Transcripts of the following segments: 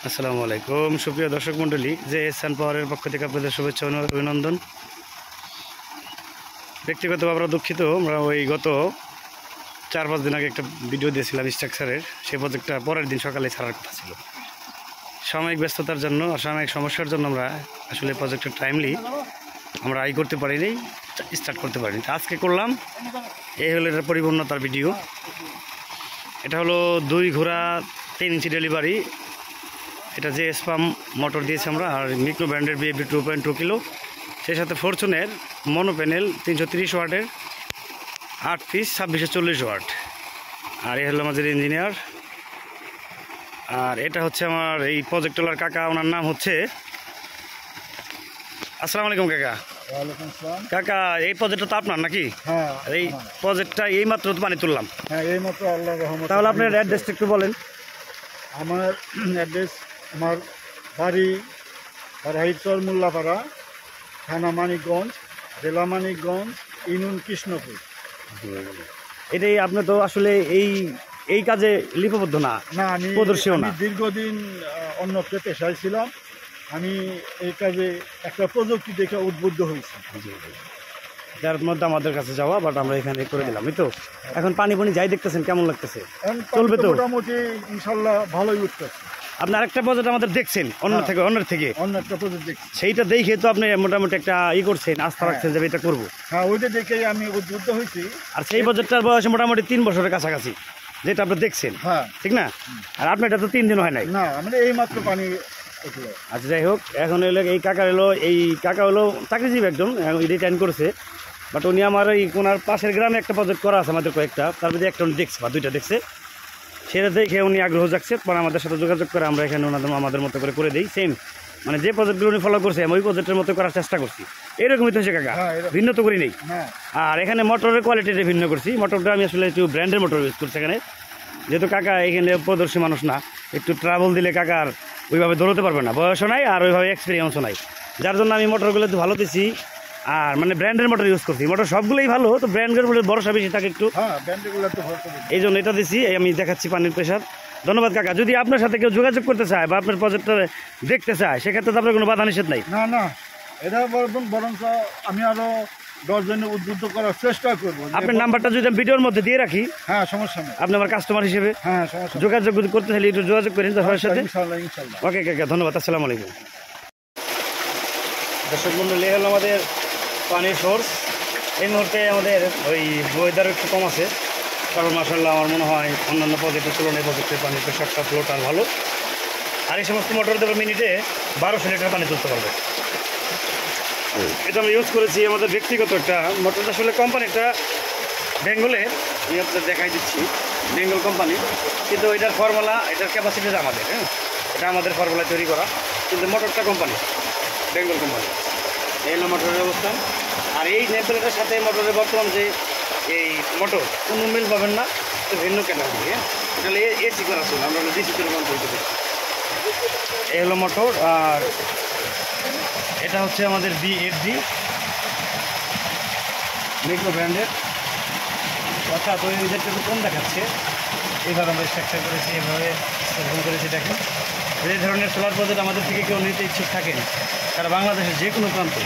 আসসালামু আলাইকুম সুপ্রিয় দর্শক মণ্ডলী, যে এসান পাওয়ারের পক্ষ থেকে আপনাদের শুভেচ্ছা ও অভিনন্দন। ব্যক্তিগতভাবে আমরা দুঃখিত, আমরা ওই গত 4-5 দিন আগে একটা ভিডিও দিয়েছিলাম স্ট্রাকচারের, সেই প্রজেক্টটা পরের দিন সকালে ছাড়ার কথা ছিল। সাময়িক ব্যস্ততার জন্য আর সাময়িক সমস্যার জন্য আমরা আসলে প্রজেক্টের টাইমলি আমরা করতে পারিনি, স্টার্ট করতে পারিনি। আজকে করলাম। এই হলো এটা পরিপূর্ণতার ভিডিও। এটা হলো 2 ঘোড়া 3 ইঞ্চি ডেলিভারি। এটা যে স্পাম মোটর দিয়েছি আমরা, আর মিক্রো ব্র্যান্ডের BFD 2.2 কিলো, সেই সাথে ফরচুনের মনো প্যানেল 330 ওয়াটের 8 পিস 2640 ওয়াট। আর এই হলো আমাদের ইঞ্জিনিয়ার। আর এটা হচ্ছে আমার এই প্রজেক্টলার কাকা, ওনার নাম হচ্ছে আসসালামু আলাইকুম কাকা। ওয়ালাইকুম আসসালাম। কাকা, এই প্রজেক্টটা তো আপনার নাকি? হ্যাঁ, এই প্রজেক্টটা এই মাত্র তো পানি তুললাম। হ্যাঁ, এইমাত্র আল্লাহর রহমতে। তাহলে আপনার অ্যাড্রেসটা একটু বলেন। আমার অ্যাড্রেস, আমার বাড়ি রাহিরচর মোল্লাপাড়া, থানা মানিকগঞ্জ, জেলা মানিকগঞ্জ, ইউনিয়ন কৃষ্ণপুর। এটাই আপনি তো আসলে এই কাজে লিপিবদ্ধ না? না, আমি প্রদর্শীও না। দীর্ঘদিন অন্য পেশায় ছিলাম। আমি এই কাজে একটা প্রযুক্তি দেখে উদ্বুদ্ধ হয়েছি, যার মধ্যে আমাদের কাছে যাওয়া, বাট আমরা এখানে করে দিলাম। এই তো এখন পানি যাই দেখতেছেন, কেমন লাগতেছে? চলবে তো মোটামুটি ইনশাল্লাহ ভালোই উঠতেছে। আপনি আরেকটা প্রজেক্ট আমাদের দেখছেন অন্যের থেকে অন্য একটা প্রজেক্ট দেখছি, সেইটা দেখে তো আপনি মোটামুটি একটা করছেন, আস্থা রাখছেন যে এটা করবো। হ্যাঁ, ওইটা দেখেই আমি উদ্বুদ্ধ হয়েছি। আর সেই প্রজেক্টটার বয়স মোটামুটি 3 বছরের কাছাকাছি, যেটা আপনি দেখছেন। হ্যাঁ, ঠিক না? আর আপনার এটা তো 3 দিন হয় নাই। না, মানে এই মাত্র পানি উঠলো। আচ্ছা, যাই হোক, এখন হলো এই কাকা হলো চাকরিজীবী একজন, রিটার্ন করেছে। বাট উনি আমার এই কোনার পাশের গ্রামে একটা প্রজেক্ট করা আছে আমাদের কয়েকটা, তার মধ্যে একটা উনি দেখছে বা 2টা দেখছে। সেটা দেখে উনি আগ্রহ যাচ্ছে, পরে আমাদের সাথে যোগাযোগ করে আমরা এখানে আমাদের মতো করে দিই। সেম মানে যে প্রজেক্টগুলো উনি ফলো করছে, আমি ওই প্রজেক্টের মতো করার চেষ্টা করছি। এরকমই তো হচ্ছে কাকা, ভিন্ন তো করি নেই। আর এখানে মোটরের কোয়ালিটিটা ভিন্ন করছি। মোটরটা আমি আসলে একটু ব্র্যান্ডের মোটর ইউজ করছি এখানে, যেহেতু কাকা এখানে প্রদর্শী মানুষ না, একটু ট্রাভেল দিলে কাকার ওইভাবে দৌড়তে পারবে না, বয়সও নাই আর ওইভাবে এক্সপিরিয়েন্সও নাই, যার জন্য আমি মোটরগুলো একটু ভালো দিচ্ছি। আর মানে ব্র্যান্ডের মোটর ইউজ করছি। মোটর সবগুলোই ভালো, তো ব্র্যান্ডের মোটর ভরসা বেশি থাকে একটু, এই জন্য এটা দিচ্ছি। আমি দেখাচ্ছি পানির প্রেশার। ধন্যবাদ কাকা। যদি আপনার সাথে কেউ যোগাযোগ করতে চায় বা আপনার প্রজেক্টটা দেখতে চায়, সেক্ষেত্রে তো আপনার কোনো বাধা নিষেধ নাই? না, এটা বরঞ্চ আমি আরো 10 জনের উদ্বুদ্ধ করার চেষ্টা করবো। আপনার নাম্বারটা যদি আমি ভিডিওর মধ্যে দিয়ে রাখি, হ্যাঁ, সমস্যা নেই। আপনি আমার কাস্টমার হিসেবে যোগাযোগ করতে চাইলে একটু যোগাযোগ করেন সবার সাথে। ওকে কাকা, ধন্যবাদ। আসসালামু আলাইকুম। দর্শক মণ্ডলী, হলো আমাদের পানির সোর্স। এই মুহূর্তে আমাদের ওই ওয়েদার একটু কম আছে, কারণ মাশাআল্লাহ আমার মনে হয় অন্যান্য প্রজেক্টের তুলনায় প্রজেক্টের পানির প্রেশারটা ফ্লোটার ভালো। আর এই সমস্ত মোটর দেবে মিনিটে 1200 লিটার পানি তুলতে পারবে। এটা আমরা ইউজ করেছি আমাদের ব্যক্তিগত একটা মোটর। আসলে কোম্পানিটা বেঙ্গলের, আমি আপনাদের দেখাই দিচ্ছি, বেঙ্গল কোম্পানি, কিন্তু এটার ফর্মুলা, এটার ক্যাপাসিটিটা আমাদের, হ্যাঁ, এটা আমাদের ফর্মুলায় তৈরি করা, কিন্তু মোটরটা কোম্পানি বেঙ্গল কোম্পানি। এই হলো মোটরের অবস্থান। আর এই নেমপ্লেটের সাথে মোটরের বর্তমান যে এই মোটর কোনো মিল পাবেন না, তো ভিন্ন ক্যাটাগরি। হ্যাঁ, এটা হলো এসি করা ছিল, আমরা ডিসিতে রূপান্তরিত করছি। এই হলো মোটর। আর এটা হচ্ছে আমাদের BFD মিক্রো ব্র্যান্ডের, অর্থাৎ ওই ওইদেরটা একটু কম দেখাচ্ছে। এইভাবে আমরা স্ট্রাকচার করেছি, এভাবে স্থাপন করেছি। দেখেন, এই ধরনের সোলার প্রজেক্ট আমাদের থেকে কেউ নিতে ইচ্ছুক থাকেন, তারা বাংলাদেশের যে কোনো প্রান্তে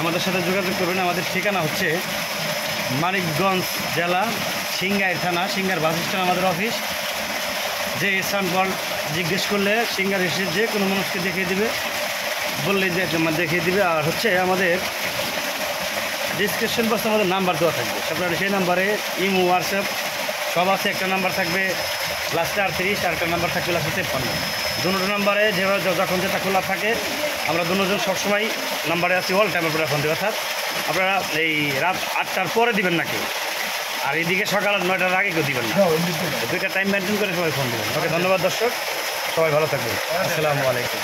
আমাদের সাথে যোগাযোগ করবেন। আমাদের ঠিকানা হচ্ছে মানিকগঞ্জ জেলা, সিংগাইর থানা, সিংগার বাস স্ট্যান্ড আমাদের অফিস। যে স্থান জিজ্ঞেস করলে সিংগার এসে যে কোনো মানুষকে দেখিয়ে দিবে, বললেই যে দেখিয়ে দিবে। আর হচ্ছে আমাদের ডিসক্রিপশন বক্সে আমাদের নাম্বার দেওয়া থাকবে, আপনারা সেই নাম্বারে ইমো, হোয়াটসঅ্যাপ সব আছে। একটা নাম্বার থাকবে লাস্টে 38, আর একটা নাম্বার থাকবে লাস্টে 53। দুটো নাম্বারে যেভাবে যখন যেটা খোলা থাকে, আমরা দুজন সবসময় নাম্বারে আছি, অল টাইম আপনারা ফোন দেবে। অর্থাৎ আপনারা এই রাত 8টার পরে দিবেন না কেউ, আর এইদিকে সকাল 9টার আগে কেউ দিবেন না। 2টা টাইম মেনটেন করে সবাই ফোন দেবেন। ওকে, ধন্যবাদ দর্শক, সবাই ভালো থাকবেন। আসসালামু আলাইকুম।